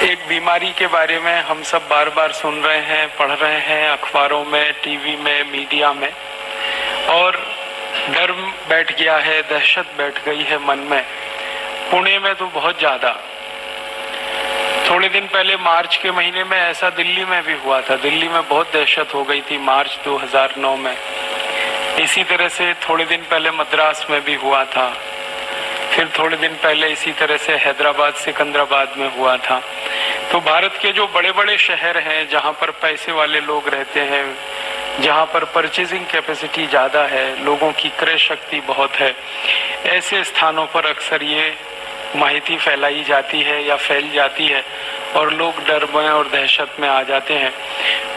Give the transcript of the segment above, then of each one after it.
एक बीमारी के बारे में हम सब बार बार सुन रहे हैं, पढ़ रहे हैं अखबारों में, टीवी में, मीडिया में, और डर बैठ गया है, दहशत बैठ गई है मन में। पुणे में तो बहुत ज्यादा। थोड़े दिन पहले मार्च के महीने में ऐसा दिल्ली में भी हुआ था। दिल्ली में बहुत दहशत हो गई थी मार्च 2009 में। इसी तरह से थोड़े दिन पहले मद्रास में भी हुआ था। फिर थोड़े दिन पहले इसी तरह से हैदराबाद, सिकंदराबाद में हुआ था। तो भारत के जो बड़े बड़े शहर हैं, जहां पर पैसे वाले लोग रहते हैं, जहां पर परचेजिंग कैपेसिटी ज्यादा है, लोगों की क्रय शक्ति बहुत है, ऐसे स्थानों पर अक्सर ये माहिती फैलाई जाती है या फैल जाती है और लोग डर में और दहशत में आ जाते हैं।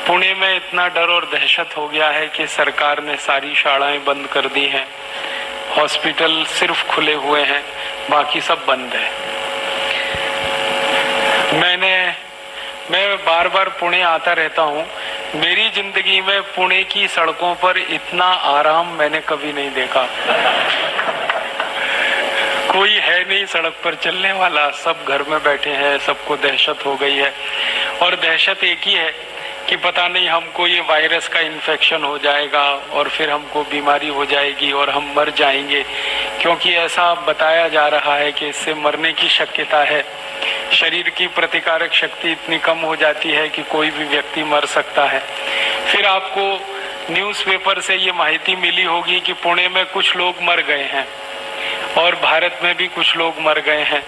पुणे में इतना डर और दहशत हो गया है कि सरकार ने सारी शालाएं बंद कर दी हैं, हॉस्पिटल सिर्फ खुले हुए हैं, बाकी सब बंद है। मैं बार बार पुणे आता रहता हूँ। मेरी जिंदगी में पुणे की सड़कों पर इतना आराम मैंने कभी नहीं देखा। कोई है नहीं सड़क पर चलने वाला, सब घर में बैठे हैं, सबको दहशत हो गई है। और दहशत एक ही है कि पता नहीं हमको ये वायरस का इन्फेक्शन हो जाएगा और फिर हमको बीमारी हो जाएगी और हम मर जाएंगे, क्योंकि ऐसा बताया जा रहा है कि इससे मरने की शक्यता है। शरीर की प्रतिकारक शक्ति इतनी कम हो जाती है कि कोई भी व्यक्ति मर सकता है। फिर आपको न्यूज़पेपर से ये माहिती मिली होगी कि पुणे में कुछ लोग मर गए हैं और भारत में भी कुछ लोग मर गए हैं।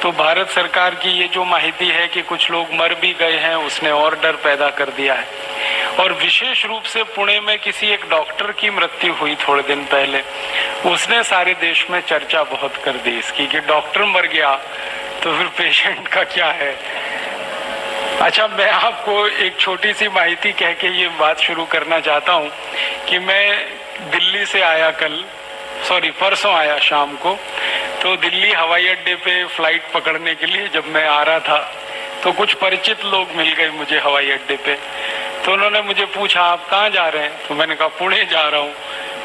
तो भारत सरकार की ये जो माहिती है कि कुछ लोग मर भी गए हैं, उसने और डर पैदा कर दिया है। और विशेष रूप से पुणे में किसी एक डॉक्टर की मृत्यु हुई थोड़े दिन पहले। उसने सारे देश में चर्चा बहुत कर दी इसकी कि डॉक्टर मर गया तो फिर पेशेंट का क्या है। अच्छा, मैं आपको एक छोटी सी माहिती कह के ये बात शुरू करना चाहता हूँ कि मैं दिल्ली से आया परसों आया शाम को। तो दिल्ली हवाई अड्डे पे फ्लाइट पकड़ने के लिए जब मैं आ रहा था तो कुछ परिचित लोग मिल गए मुझे हवाई अड्डे पे। तो उन्होंने मुझे पूछा, आप कहाँ जा रहे हैं? तो मैंने कहा पुणे जा रहा हूँ।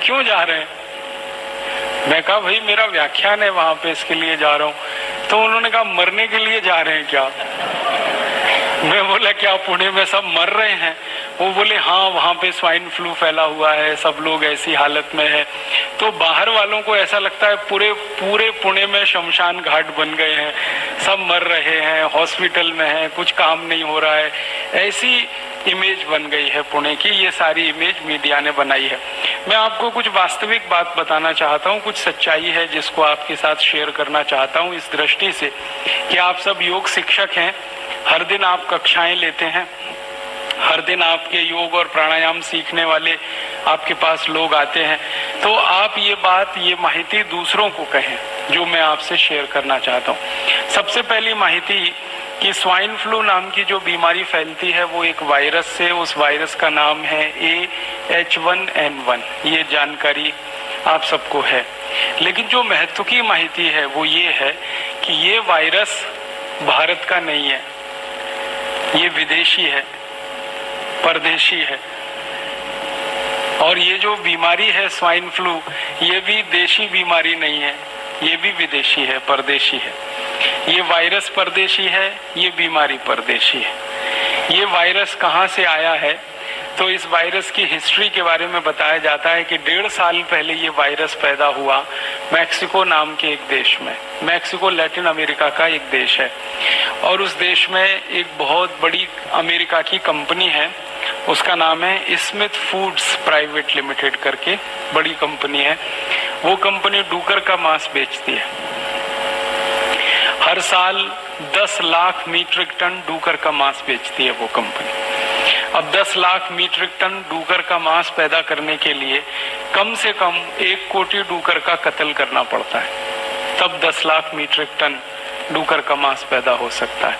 क्यों जा रहे हैं? मैं कहा भाई मेरा व्याख्यान है वहां पे, इसके लिए जा रहा हूँ। तो उन्होंने कहा मरने के लिए जा रहे हैं क्या? मैं बोला क्या पुणे में सब मर रहे हैं? वो बोले हाँ, वहाँ पे स्वाइन फ्लू फैला हुआ है, सब लोग ऐसी हालत में है। तो बाहर वालों को ऐसा लगता है पूरे पुणे में शमशान घाट बन गए हैं, सब मर रहे हैं, हॉस्पिटल में हैं, कुछ काम नहीं हो रहा है। ऐसी इमेज बन गई है पुणे की। ये सारी इमेज मीडिया ने बनाई है। मैं आपको कुछ वास्तविक बात बताना चाहता हूँ, कुछ सच्चाई है जिसको आपके साथ शेयर करना चाहता हूँ, इस दृष्टि से कि आप सब योग शिक्षक हैं, हर दिन आप कक्षाएं लेते हैं, हर दिन आपके योग और प्राणायाम सीखने वाले आपके पास लोग आते हैं। तो आप ये माहिती दूसरों को कहें जो मैं आपसे शेयर करना चाहता हूँ। सबसे पहली माहिती कि स्वाइन फ्लू नाम की जो बीमारी फैलती है वो एक वायरस से, उस वायरस का नाम है AH1N1। ये जानकारी आप सबको है। लेकिन जो महत्व की माहिती है वो ये है कि ये वायरस भारत का नहीं है, ये विदेशी है, परदेशी है। और ये जो बीमारी है स्वाइन फ्लू, ये भी देशी बीमारी नहीं है, ये भी विदेशी है, परदेशी है। ये वायरस परदेशी है, ये बीमारी परदेशी है। ये वायरस कहाँ से आया है? तो इस वायरस की हिस्ट्री के बारे में बताया जाता है कि 1.5 साल पहले ये वायरस पैदा हुआ मैक्सिको नाम के एक देश में। मैक्सिको लैटिन अमेरिका का एक देश है और उस देश में एक बहुत बड़ी अमेरिका की कंपनी है, उसका नाम है स्मिथ फूड्स प्राइवेट लिमिटेड करके, बड़ी कंपनी है। वो कंपनी डूकर का मांस बेचती है। हर साल 10 लाख मीट्रिक टन डूकर का मांस बेचती है वो कंपनी। अब 10 लाख मीट्रिक टन डूकर का मांस पैदा करने के लिए कम से कम 1 कोटी डूकर का कत्ल करना पड़ता है, तब 10 लाख मीट्रिक टन डूकर का मांस पैदा हो सकता है।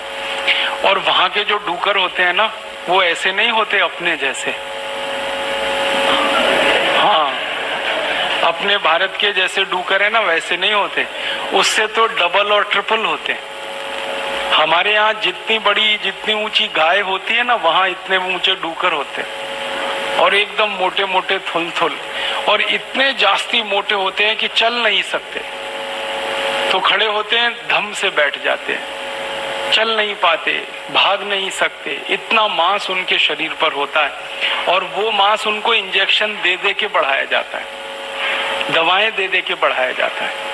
और वहां के जो डूकर होते हैं ना, वो ऐसे नहीं होते अपने जैसे। हाँ, अपने भारत के जैसे डूकर है ना, वैसे नहीं होते, उससे तो डबल और ट्रिपल होते हैं। हमारे यहाँ जितनी ऊंची गाय होती है ना, वहां इतने ऊंचे डूकर होते हैं और एकदम मोटे मोटे थुल और इतने जास्ती मोटे होते हैं कि चल नहीं सकते, तो खड़े होते हैं, धम से बैठ जाते हैं। चल नहीं पाते, भाग नहीं सकते, इतना मांस उनके शरीर पर होता है और वो मांस उनको इंजेक्शन दे दे के बढ़ाया जाता है, दवाएं दे दे के बढ़ाया जाता है।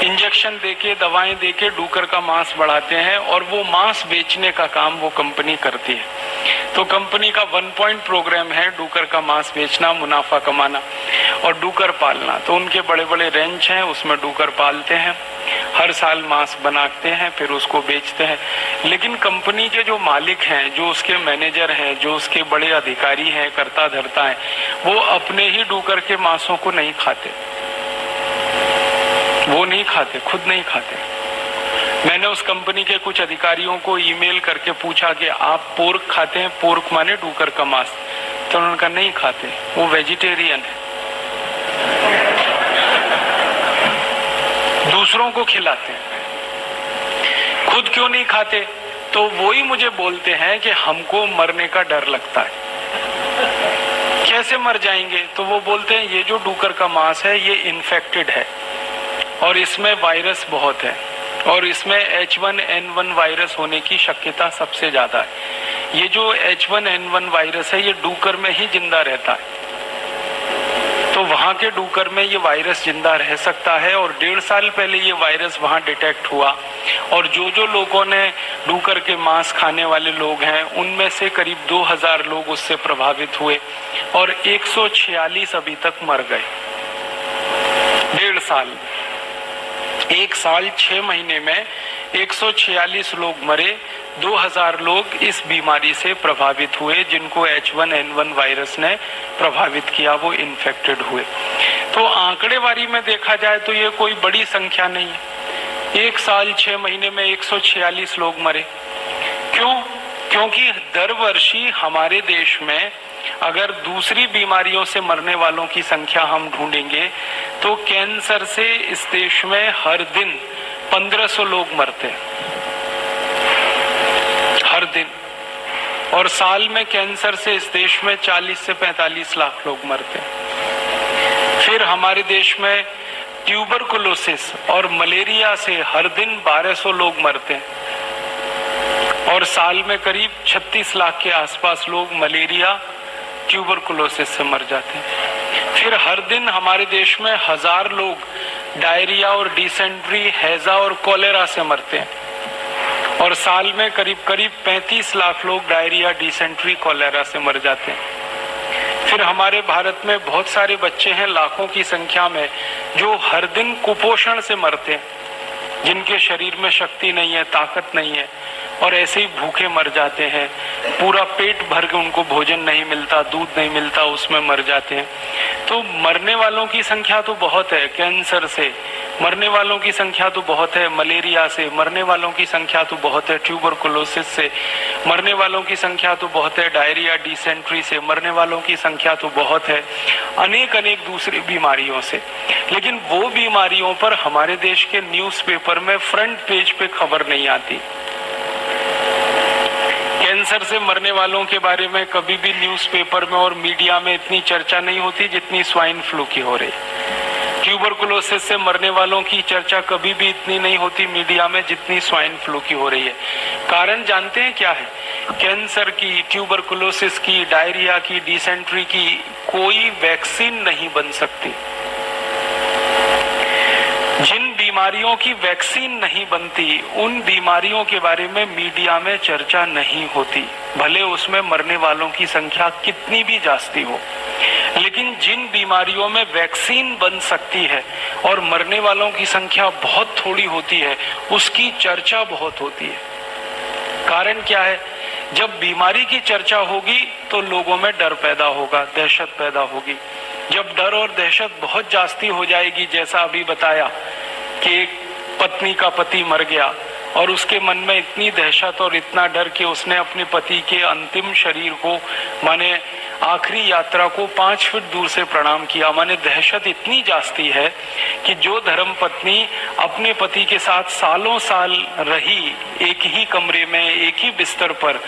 इंजेक्शन देके, दवाएं देके डूकर का मांस बढ़ाते हैं और वो मांस बेचने का काम वो कंपनी करती है। तो कंपनी का 1 पॉइंट प्रोग्राम है डूकर का मांस बेचना, मुनाफा कमाना और डूकर पालना। तो उनके बड़े बड़े रेंच हैं, उसमें डूकर पालते हैं, हर साल मांस बनाते हैं, फिर उसको बेचते हैं। लेकिन कंपनी के जो मालिक हैं, जो उसके मैनेजर हैं, जो उसके बड़े अधिकारी हैं, कर्ता धर्ता हैं, वो अपने ही डूकर के मांसों को नहीं खाते, वो नहीं खाते, खुद नहीं खाते। मैंने उस कंपनी के कुछ अधिकारियों को ईमेल करके पूछा कि आप पोर्क खाते हैं? पोर्क माने डूकर का मांस। तो उन्होंने कहा नहीं खाते, वो वेजिटेरियन है, दूसरों को खिलाते हैं, खुद क्यों नहीं खाते? तो वो ही मुझे बोलते हैं कि हमको मरने का डर लगता है। कैसे मर जाएंगे? तो वो बोलते हैं ये जो डूकर का मांस है ये इन्फेक्टेड है और इसमें वायरस बहुत है और इसमें H1N1 वायरस होने की शक्यता सबसे ज्यादा है। ये जो H1N1 वायरस है ये डूकर में ही जिंदा रहता है, तो वहां के डूकर में ये वायरस जिंदा रह सकता है और 1.5 साल पहले ये वायरस वहां डिटेक्ट हुआ और जो लोगों ने डूकर के मांस खाने वाले लोग हैं उनमें से करीब 2000 लोग उससे प्रभावित हुए और 146 अभी तक मर गए। 1.5 साल, 1 साल 6 महीने में 146 लोग मरे, 2000 लोग इस बीमारी से प्रभावित हुए जिनको H1N1 वायरस ने प्रभावित किया, वो इन्फेक्टेड हुए। तो आंकड़ेवारी में देखा जाए तो ये कोई बड़ी संख्या नहीं है। 1 साल 6 महीने में 146 लोग मरे। क्यों? क्योंकि दर वर्षी हमारे देश में अगर दूसरी बीमारियों से मरने वालों की संख्या हम ढूंढेंगे तो कैंसर से इस देश में हर दिन 1500 लोग मरते हैं, हर दिन। और साल में कैंसर से इस देश में 40 से 45 लाख लोग मरते हैं। फिर हमारे देश में ट्यूबरकुलोसिस और मलेरिया से हर दिन 1200 लोग मरते हैं और साल में करीब 36 लाख के आसपास लोग मलेरिया, ट्यूबरकुलोसिस से मर जाते हैं। फिर हर दिन हमारे देश में 1000 लोग डायरिया और डिसेंट्री, हैजा और कोलेरा से मरते हैं और साल में करीब 35 लाख लोग डायरिया, डिसेंट्री, कोलेरा से मर जाते हैं। फिर हमारे भारत में बहुत सारे बच्चे हैं लाखों की संख्या में जो हर दिन कुपोषण से मरते हैं, जिनके शरीर में शक्ति नहीं है, ताकत नहीं है और ऐसे ही भूखे मर जाते हैं। पूरा पेट भर के उनको भोजन नहीं मिलता, दूध नहीं मिलता, उसमें मर जाते हैं। तो मरने वालों की संख्या तो बहुत है, कैंसर से मरने वालों की संख्या तो बहुत है, मलेरिया से मरने वालों की संख्या तो बहुत है, ट्यूबरकुलोसिस से मरने वालों की संख्या तो बहुत है, डायरिया, डिसेंट्री से मरने वालों की संख्या तो बहुत है, अनेक दूसरी बीमारियों से। लेकिन वो बीमारियों पर हमारे देश के न्यूज़पेपर में फ्रंट पेज पे खबर नहीं आती। कैंसर से मरने वालों के बारे में कभी भी न्यूज़पेपर में और मीडिया में इतनी चर्चा नहीं होती जितनी स्वाइन फ्लू की हो रही। ट्यूबरकुलोसिस से मरने वालों की चर्चा कभी भी इतनी नहीं होती मीडिया में जितनी स्वाइन फ्लू की हो रही है। कारण जानते हैं क्या है? कैंसर की, ट्यूबरकुलोसिस की, डायरिया की, डिसेंट्री की कोई वैक्सीन नहीं बन सकती। जिन बीमारियों की वैक्सीन नहीं बनती उन बीमारियों के बारे में मीडिया में चर्चा नहीं होती, भले उसमें मरने वालों की संख्या कितनी भी जास्ती हो। लेकिन जिन बीमारियों में वैक्सीन बन सकती है और मरने वालों की संख्या बहुत थोड़ी होती है उसकी चर्चा बहुत होती है। कारण क्या है? जब बीमारी की चर्चा होगी तो लोगों में डर पैदा होगा, दहशत पैदा होगी। जब डर और दहशत बहुत जास्ती हो जाएगी, जैसा अभी बताया कि एक पत्नी का पति मर गया और उसके मन में इतनी दहशत और इतना डर कि उसने अपने पति के अंतिम शरीर को, माने आखिरी यात्रा को 5 फीट दूर से प्रणाम किया। माने दहशत इतनी जास्ती है कि जो धर्म पत्नी अपने पति के साथ सालों साल रही एक ही कमरे में, एक ही बिस्तर पर,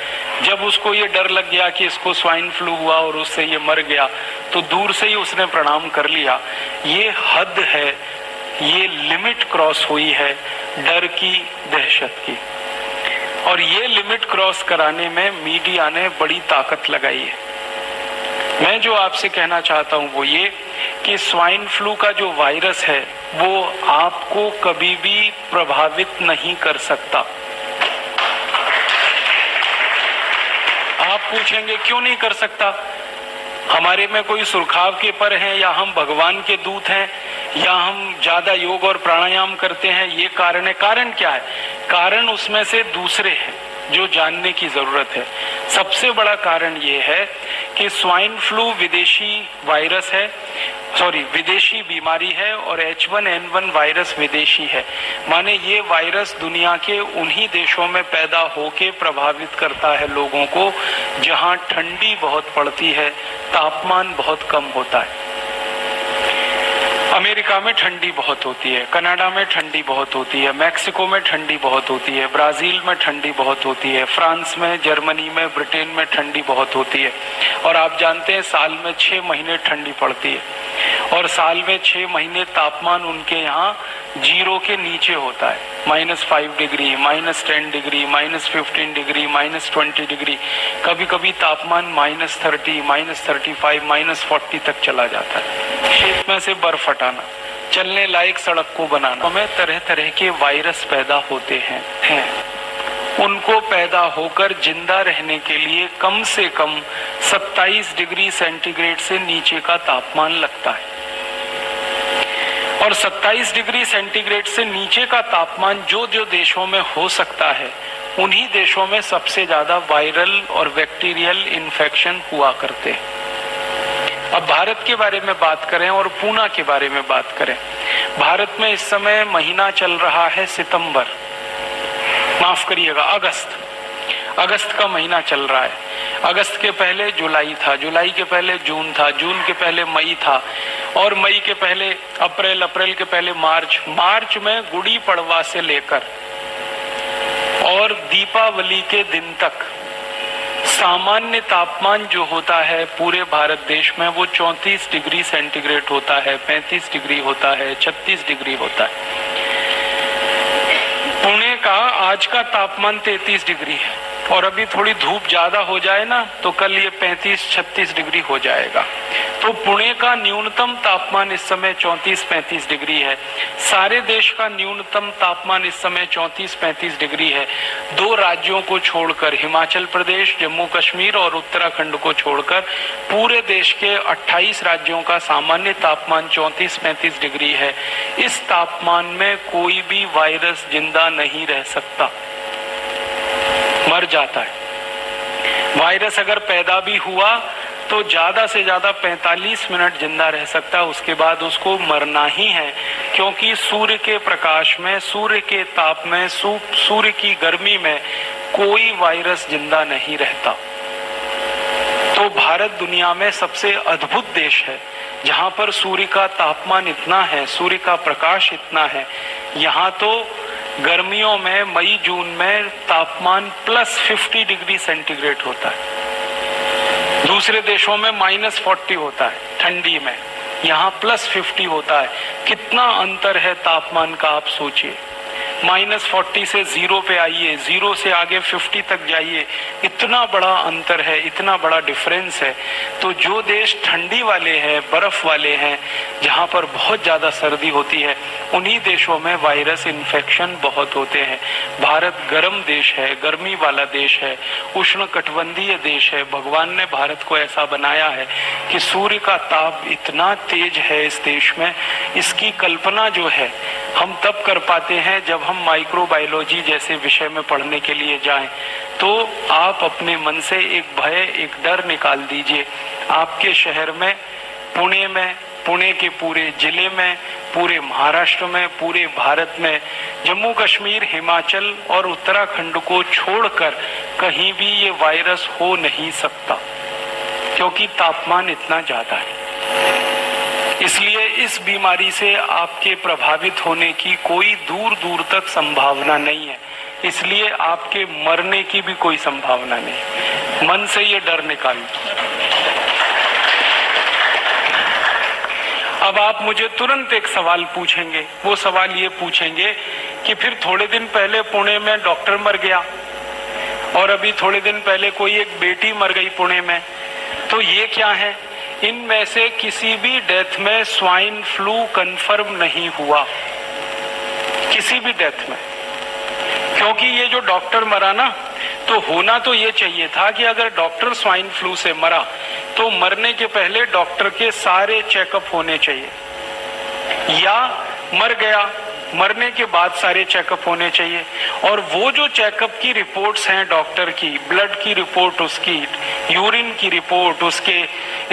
जब उसको ये डर लग गया कि इसको स्वाइन फ्लू हुआ और उससे ये मर गया तो दूर से ही उसने प्रणाम कर लिया। ये हद है, ये लिमिट क्रॉस हुई है डर की, दहशत की। और ये लिमिट क्रॉस कराने में मीडिया ने बड़ी ताकत लगाई है। मैं जो आपसे कहना चाहता हूं वो ये कि स्वाइन फ्लू का जो वायरस है वो आपको कभी भी प्रभावित नहीं कर सकता। आप पूछेंगे क्यों नहीं कर सकता? हमारे में कोई सुरखाव के पर हैं, या हम भगवान के दूत हैं, या हम ज्यादा योग और प्राणायाम करते हैं, ये कारण है? कारण क्या है? कारण उसमें से दूसरे हैं जो जानने की जरूरत है। सबसे बड़ा कारण ये है कि स्वाइन फ्लू विदेशी वायरस है, विदेशी बीमारी है, और H1N1 वायरस विदेशी है। माने ये वायरस दुनिया के उन्हीं देशों में पैदा होके प्रभावित करता है लोगों को जहां ठंडी बहुत पड़ती है, तापमान बहुत कम होता है। अमेरिका में ठंडी बहुत होती है, कनाडा में ठंडी बहुत होती है, मैक्सिको में ठंडी बहुत होती है, ब्राजील में ठंडी बहुत होती है, फ्रांस में, जर्मनी में, ब्रिटेन में ठंडी बहुत होती है। और आप जानते हैं साल में 6 महीने ठंडी पड़ती है, और साल में 6 महीने तापमान उनके यहाँ 0 के नीचे होता है। -5 डिग्री, -10 डिग्री, -15 डिग्री, -20 डिग्री, कभी कभी तापमान -30, -35, -40 तक चला जाता है। खेत में से बर्फ हटाना, चलने लायक सड़क को बनाना, हमें तरह तरह के वायरस पैदा होते हैं। उनको पैदा होकर जिंदा रहने के लिए कम से कम 27 डिग्री सेंटीग्रेड से नीचे का तापमान लगता है। और 27 डिग्री सेंटीग्रेड से नीचे का तापमान जो जो देशों में हो सकता है, उन्हीं देशों में सबसे ज्यादा वायरल और बैक्टीरियल इन्फेक्शन हुआ करते हैं। अब भारत के बारे में बात करें और पूना के बारे में बात करें। भारत में इस समय महीना चल रहा है सितंबर, माफ करिएगा अगस्त का महीना चल रहा है। अगस्त के पहले जुलाई था, जुलाई के पहले जून था, जून के पहले मई था, और मई के पहले अप्रैल, अप्रैल के पहले मार्च, मार्च में गुड़ी पड़वा से लेकर और दीपावली के दिन तक सामान्य तापमान जो होता है पूरे भारत देश में वो 34 डिग्री सेंटीग्रेड होता है, 35 डिग्री होता है, 36 डिग्री होता है। पुणे का आज का तापमान 33 डिग्री है, और अभी थोड़ी धूप ज्यादा हो जाए ना तो कल ये 35-36 डिग्री हो जाएगा। तो पुणे का न्यूनतम तापमान इस समय 34-35 डिग्री है। सारे देश का न्यूनतम तापमान इस समय 34-35 डिग्री है। 2 राज्यों को छोड़कर, हिमाचल प्रदेश, जम्मू कश्मीर और उत्तराखंड को छोड़कर पूरे देश के 28 राज्यों का सामान्य तापमान 34-35 डिग्री है। इस तापमान में कोई भी वायरस जिंदा नहीं रह सकता, मर जाता है। वायरस अगर पैदा भी हुआ तो ज्यादा से ज्यादा 45 मिनट जिंदा रह सकता है, उसके बाद उसको मरना ही है, क्योंकि सूर्य के प्रकाश में, सूर्य के ताप में, सूर्य की गर्मी में कोई वायरस जिंदा नहीं रहता। तो भारत दुनिया में सबसे अद्भुत देश है जहां पर सूर्य का तापमान इतना है, सूर्य का प्रकाश इतना है। यहाँ तो गर्मियों में, मई जून में तापमान +50 डिग्री सेंटीग्रेड होता है। दूसरे देशों में -40 होता है ठंडी में, यहाँ +50 होता है। कितना अंतर है तापमान का, आप सोचिए। -40 से 0 पे आइए, 0 से आगे 50 तक जाइए, इतना बड़ा अंतर है, इतना बड़ा डिफरेंस है। तो जो देश ठंडी वाले हैं, बर्फ वाले हैं, जहाँ पर बहुत ज्यादा सर्दी होती है, उन्हीं देशों में वायरस इन्फेक्शन बहुत होते हैं। भारत गर्म देश है, गर्मी वाला देश है, उष्णकटिबंधीय देश है। भगवान ने भारत को ऐसा बनाया है कि सूर्य का ताप इतना तेज है इस देश में, इसकी कल्पना जो है हम तब कर पाते हैं जब हम माइक्रोबायोलॉजी जैसे विषय में पढ़ने के लिए जाएं। तो आप अपने मन से एक भय, एक डर निकाल दीजिए। आपके शहर में, पुणे में, पुणे के पूरे जिले में, पूरे महाराष्ट्र में, पूरे भारत में, जम्मू कश्मीर, हिमाचल और उत्तराखंड को छोड़कर कहीं भी ये वायरस हो नहीं सकता, क्योंकि तापमान इतना ज्यादा है। इसलिए इस बीमारी से आपके प्रभावित होने की कोई दूर दूर तक संभावना नहीं है। इसलिए आपके मरने की भी कोई संभावना नहीं। मन से ये डर निकालिए। अब आप मुझे तुरंत एक सवाल पूछेंगे, वो सवाल ये पूछेंगे कि फिर थोड़े दिन पहले पुणे में डॉक्टर मर गया, और अभी थोड़े दिन पहले कोई एक बेटी मर गई पुणे में। तो ये क्या है, इनमें से किसी भी डेथ में स्वाइन फ्लू कंफर्म नहीं हुआ, किसी भी डेथ में। क्योंकि ये जो डॉक्टर मरा ना, तो होना तो ये चाहिए था कि अगर डॉक्टर स्वाइन फ्लू से मरा तो मरने के पहले डॉक्टर के सारे चेकअप होने चाहिए, या मर गया मरने के बाद सारे चेकअप होने चाहिए। और वो जो चेकअप की रिपोर्ट्स हैं डॉक्टर की, ब्लड की रिपोर्ट उसकी, यूरिन की रिपोर्ट उसके,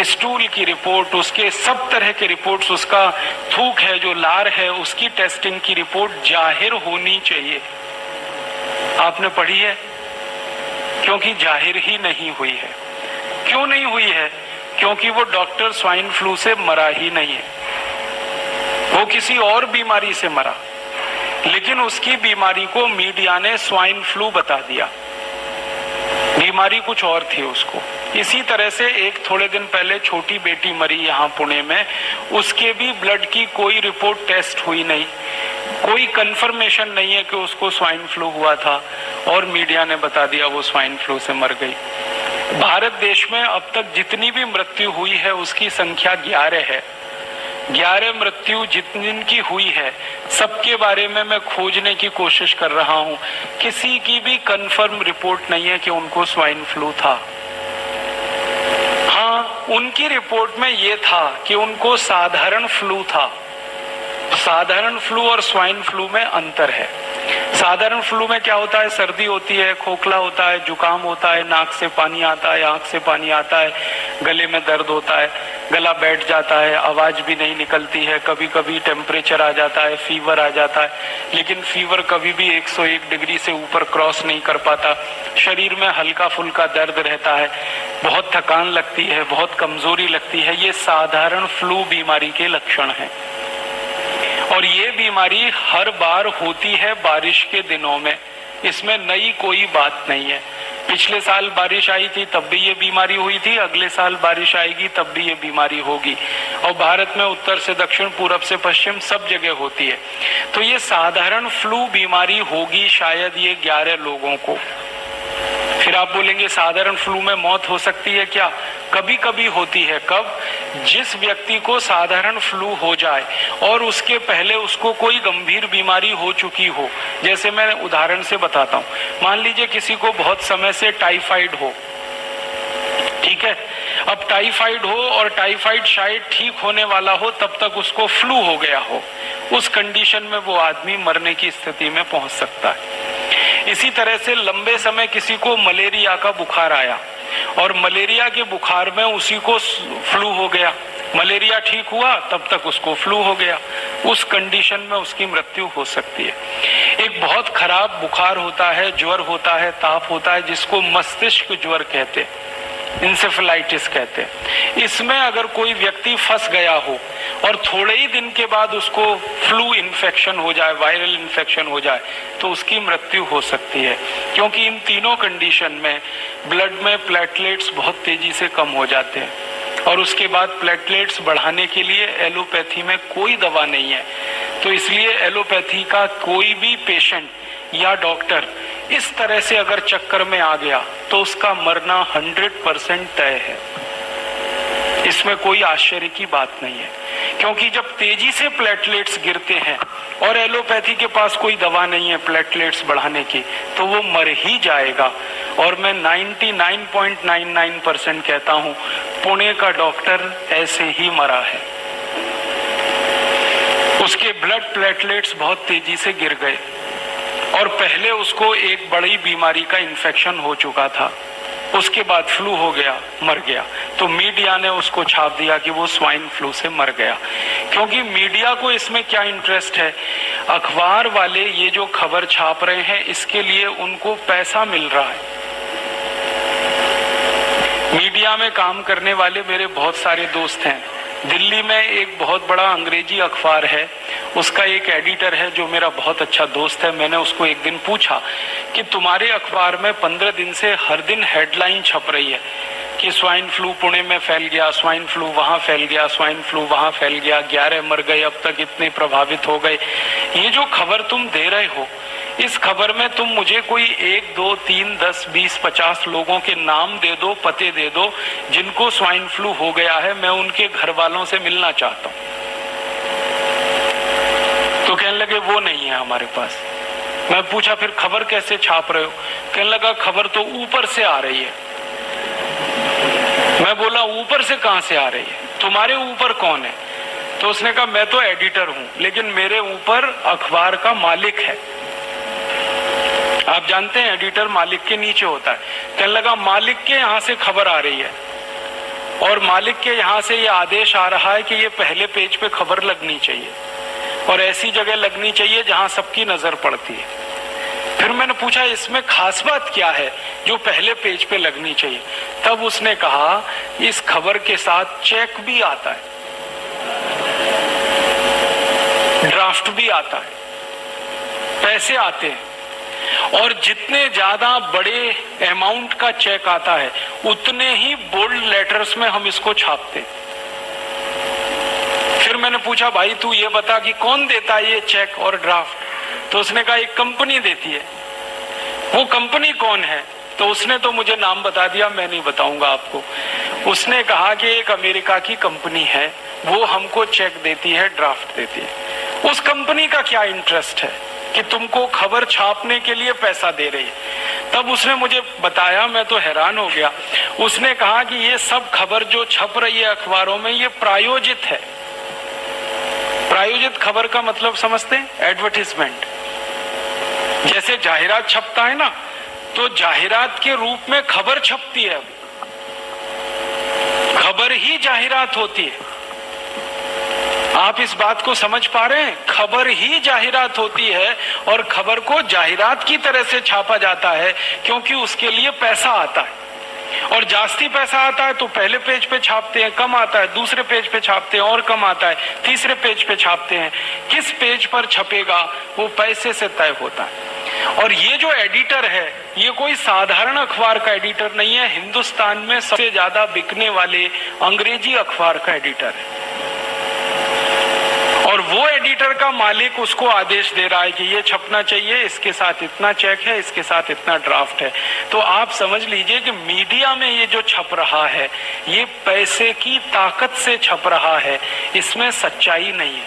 स्टूल की रिपोर्ट उसके, सब तरह के रिपोर्ट्स, उसका थूक है जो लार है उसकी टेस्टिंग की रिपोर्ट जाहिर होनी चाहिए। आपने पढ़ी है? क्योंकि जाहिर ही नहीं हुई है। क्यों नहीं हुई है? क्योंकि वो डॉक्टर स्वाइन फ्लू से मरा ही नहीं है, वो किसी और बीमारी से मरा, लेकिन उसकी बीमारी को मीडिया ने स्वाइन फ्लू बता दिया, बीमारी कुछ और थी उसको। इसी तरह से एक थोड़े दिन पहले छोटी बेटी मरी यहाँ पुणे में, उसके भी ब्लड की कोई रिपोर्ट टेस्ट हुई नहीं, कोई कंफर्मेशन नहीं है कि उसको स्वाइन फ्लू हुआ था, और मीडिया ने बता दिया वो स्वाइन फ्लू से मर गई। भारत देश में अब तक जितनी भी मृत्यु हुई है उसकी संख्या 11 है। 11 मृत्यु जितनी हुई है सबके बारे में मैं खोजने की कोशिश कर रहा हूं, किसी की भी कंफर्म रिपोर्ट नहीं है कि उनको स्वाइन फ्लू था। हाँ, उनकी रिपोर्ट में ये था कि उनको साधारण फ्लू था। साधारण फ्लू और स्वाइन फ्लू में अंतर है। साधारण फ्लू में क्या होता है, सर्दी होती है, खोखला होता है, जुकाम होता है, नाक से पानी आता है, आंख से पानी आता है, गले में दर्द होता है, गला बैठ जाता है, आवाज भी नहीं निकलती है, कभी कभी टेम्परेचर आ जाता है, फीवर आ जाता है, लेकिन फीवर कभी भी 101 डिग्री से ऊपर क्रॉस नहीं कर पाता, शरीर में हल्का फुल्का दर्द रहता है, बहुत थकान लगती है, बहुत कमजोरी लगती है। ये साधारण फ्लू बीमारी के लक्षण हैं। और ये बीमारी हर बार होती है बारिश के दिनों में, इसमें नई कोई बात नहीं है। पिछले साल बारिश आई थी तब भी ये बीमारी हुई थी, अगले साल बारिश आएगी तब भी ये बीमारी होगी, और भारत में उत्तर से दक्षिण, पूरब से पश्चिम सब जगह होती है। तो ये साधारण फ्लू बीमारी होगी शायद ये 11 लोगों को। फिर आप बोलेंगे साधारण फ्लू में मौत हो सकती है क्या? कभी कभी होती है। कब? जिस व्यक्ति को साधारण फ्लू हो जाए और उसके पहले उसको कोई गंभीर बीमारी हो चुकी हो। जैसे मैं उदाहरण से बताता हूँ, मान लीजिए किसी को बहुत समय से टाइफाइड हो, ठीक है, अब टाइफाइड हो और टाइफाइड शायद ठीक होने वाला हो, तब तक उसको फ्लू हो गया हो, उस कंडीशन में वो आदमी मरने की स्थिति में पहुंच सकता है। इसी तरह से लंबे समय किसी को मलेरिया का बुखार आया और मलेरिया के बुखार में उसी को फ्लू हो गया, मलेरिया ठीक हुआ तब तक उसको फ्लू हो गया, उस कंडीशन में उसकी मृत्यु हो सकती है। एक बहुत खराब बुखार होता है, ज्वर होता है, ताप होता है, जिसको मस्तिष्क ज्वर कहते हैं, इंसेफेलाइटिस कहते हैं। इसमें अगर कोई व्यक्ति फंस गया हो और थोड़े ही दिन के बाद उसको फ्लू इन्फेक्शन हो जाए, वायरल इन्फेक्शन हो जाए, तो उसकी मृत्यु हो सकती है। क्योंकि इन तीनों कंडीशन में ब्लड में प्लेटलेट्स बहुत तेजी से कम हो जाते हैं, और उसके बाद प्लेटलेट्स बढ़ाने के लिए एलोपैथी में कोई दवा नहीं है। तो इसलिए एलोपैथी का कोई भी पेशेंट या डॉक्टर इस तरह से अगर चक्कर में आ गया तो उसका मरना 100% तय है। इसमें कोई आश्चर्य की बात नहीं है, क्योंकि जब तेजी से प्लेटलेट्स गिरते हैं और एलोपैथी के पास कोई दवा नहीं है प्लेटलेट्स बढ़ाने की, तो वो मर ही जाएगा। और मैं 99.99% कहता हूं पुणे का डॉक्टर ऐसे ही मरा है। उसके ब्लड प्लेटलेट्स बहुत तेजी से गिर गए और पहले उसको एक बड़ी बीमारी का इन्फेक्शन हो चुका था, उसके बाद फ्लू हो गया, मर गया। तो मीडिया ने उसको छाप दिया कि वो स्वाइन फ्लू से मर गया। क्योंकि मीडिया को इसमें क्या इंटरेस्ट है, अखबार वाले ये जो खबर छाप रहे हैं इसके लिए उनको पैसा मिल रहा है। मीडिया में काम करने वाले मेरे बहुत सारे दोस्त हैं। दिल्ली में एक बहुत बड़ा अंग्रेजी अखबार है, उसका एक एडिटर है जो मेरा बहुत अच्छा दोस्त है। मैंने उसको एक दिन पूछा कि तुम्हारे अखबार में 15 दिन से हर दिन हेडलाइन छप रही है कि स्वाइन फ्लू पुणे में फैल गया, स्वाइन फ्लू वहां फैल गया, स्वाइन फ्लू वहां फैल गया, 11 मर गए, अब तक इतने प्रभावित हो गए। ये जो खबर तुम दे रहे हो इस खबर में तुम मुझे कोई 1, 2, 3, 10, 20, 50 लोगों के नाम दे दो, पते दे दो जिनको स्वाइन फ्लू हो गया है, मैं उनके घर वालों से मिलना चाहता हूं। तो कहने लगे वो नहीं है हमारे पास। मैं पूछा फिर खबर कैसे छाप रहे हो? कहने लगा खबर तो ऊपर से आ रही है। मैं बोला ऊपर से कहां से आ रही है? तुम्हारे ऊपर कौन है? तो उसने कहा मैं तो एडिटर हूं, लेकिन मेरे ऊपर अखबार का मालिक है। आप जानते हैं एडिटर मालिक के नीचे होता है। कहने लगा मालिक के यहां से खबर आ रही है और मालिक के यहां से ये आदेश आ रहा है कि ये पहले पेज पे खबर लगनी चाहिए और ऐसी जगह लगनी चाहिए जहां सबकी नजर पड़ती है। फिर मैंने पूछा इसमें खास बात क्या है जो पहले पेज पे लगनी चाहिए? तब उसने कहा इस खबर के साथ चेक भी आता है, ड्राफ्ट भी आता है, पैसे आते हैं, और जितने ज्यादा बड़े अमाउंट का चेक आता है उतने ही बोल्ड लेटर्स में हम इसको छापते। फिर मैंने पूछा भाई तू ये बता कि कौन देता है ये चेक और ड्राफ्ट? तो उसने कहा एक कंपनी देती है। वो कंपनी कौन है? तो उसने तो मुझे नाम बता दिया, मैं नहीं बताऊंगा आपको। उसने कहा कि एक अमेरिका की कंपनी है, वो हमको चेक देती है, ड्राफ्ट देती है। उस कंपनी का क्या इंटरेस्ट है कि तुमको खबर छापने के लिए पैसा दे रही है? तब उसने मुझे बताया, मैं तो हैरान हो गया। उसने कहा कि ये सब खबर जो छप रही है अखबारों में ये प्रायोजित है। प्रायोजित खबर का मतलब समझते हैं? एडवर्टीजमेंट। जैसे जाहिरात छपता है ना, तो जाहिरात के रूप में खबर छपती है। खबर ही जाहिरात होती है। आप इस बात को समझ पा रहे हैं? खबर ही जाहिरात होती है और खबर को जाहिरात की तरह से छापा जाता है क्योंकि उसके लिए पैसा आता है। और जास्ती पैसा आता है तो पहले पेज पे छापते हैं, कम आता है दूसरे पेज पे छापते हैं, और कम आता है तीसरे पेज पे छापते हैं। किस पेज पर छपेगा वो पैसे से तय होता है। और ये जो एडिटर है ये कोई साधारण अखबार का एडिटर नहीं है, हिंदुस्तान में सबसे ज्यादा बिकने वाले अंग्रेजी अखबार का एडिटर है। और वो एडिटर का मालिक उसको आदेश दे रहा है कि ये छपना चाहिए, इसके साथ इतना चेक है, इसके साथ इतना ड्राफ्ट है। तो आप समझ लीजिए कि मीडिया में ये जो छप रहा है ये पैसे की ताकत से छप रहा है, इसमें सच्चाई नहीं है।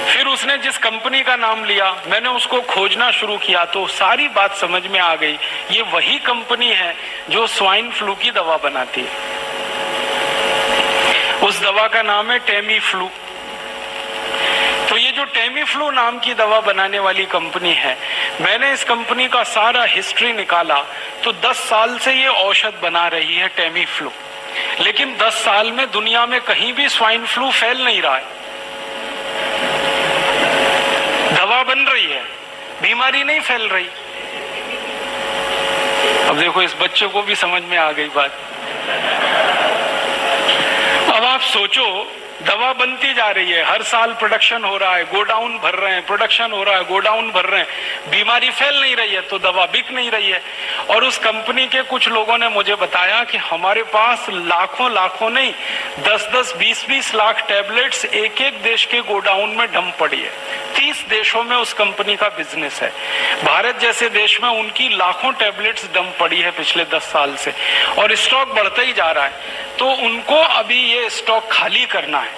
फिर उसने जिस कंपनी का नाम लिया, मैंने उसको खोजना शुरू किया तो सारी बात समझ में आ गई। ये वही कंपनी है जो स्वाइन फ्लू की दवा बनाती है। उस दवा का नाम है टेमी फ्लू। तो ये जो टेमी फ्लू नाम की दवा बनाने वाली कंपनी है, मैंने इस कंपनी का सारा हिस्ट्री निकाला तो 10 साल से ये औषध बना रही है टेमी फ्लू। लेकिन 10 साल में दुनिया में कहीं भी स्वाइन फ्लू फैल नहीं रहा है। दवा बन रही है, बीमारी नहीं फैल रही। अब देखो इस बच्चे को भी समझ में आ गई बात। अब आप सोचो दवा बनती जा रही है, हर साल प्रोडक्शन हो रहा है, गोडाउन भर रहे हैं, प्रोडक्शन हो रहा है, गोडाउन भर रहे हैं, बीमारी फैल नहीं रही है तो दवा बिक नहीं रही है। और उस कंपनी के कुछ लोगों ने मुझे बताया कि हमारे पास लाखों नहीं 10-10, 20-20 लाख टैबलेट्स एक एक देश के गोडाउन में डंप पड़ी है। 30 देशों में उस कंपनी का बिजनेस है। भारत जैसे देश में उनकी लाखों टैबलेट्स डंप पड़ी है पिछले 10 साल से, और स्टॉक बढ़ता ही जा रहा है। तो उनको अभी ये स्टॉक खाली करना है।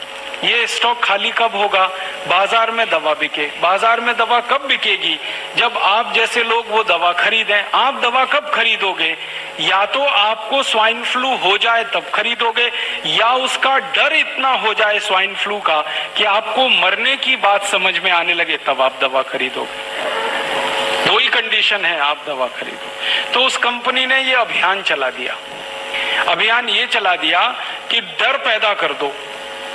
ये स्टॉक खाली कब होगा? बाजार में दवा बिके। बाजार में दवा कब बिकेगी? जब आप जैसे लोग वो दवा खरीदें। आप दवा कब खरीदोगे? या तो आपको स्वाइन फ्लू हो जाए तब खरीदोगे, या उसका डर इतना हो जाए स्वाइन फ्लू का कि आपको मरने की बात समझ में आने लगे तब आप दवा खरीदोगे। दो ही कंडीशन है, आप दवा खरीदो। तो उस कंपनी ने ये अभियान चला दिया। अभियान ये चला दिया कि डर पैदा कर दो,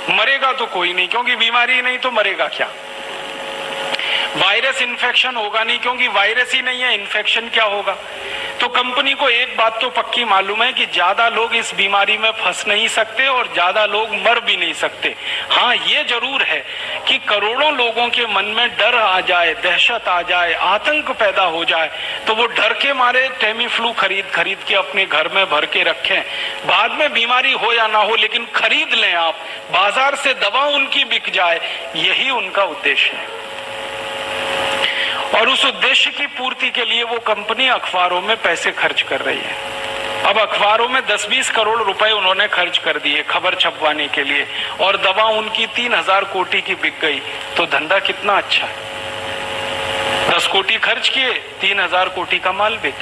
मरेगा तो कोई नहीं क्योंकि बीमारी नहीं तो मरेगा क्या। वायरस इन्फेक्शन होगा नहीं क्योंकि वायरस ही नहीं है, इन्फेक्शन क्या होगा। तो कंपनी को एक बात तो पक्की मालूम है कि ज्यादा लोग इस बीमारी में फंस नहीं सकते और ज्यादा लोग मर भी नहीं सकते। हाँ ये जरूर है कि करोड़ों लोगों के मन में डर आ जाए, दहशत आ जाए, आतंक पैदा हो जाए तो वो डर के मारे टेमी फ्लू खरीद के अपने घर में भर के रखें। बाद में बीमारी हो या ना हो लेकिन खरीद लें आप, बाजार से दवा उनकी बिक जाए, यही उनका उद्देश्य है। और उस उद्देश्य की पूर्ति के लिए वो कंपनी अखबारों में पैसे खर्च कर रही है। अब अखबारों में 10-20 करोड़ रुपए उन्होंने खर्च कर दिए खबर छपवाने के लिए, और दवा उनकी 3000 कोटि की बिक गई, तो धंधा कितना अच्छा है। 10 कोटि खर्च किए, 3000 कोटि का माल बिक गया।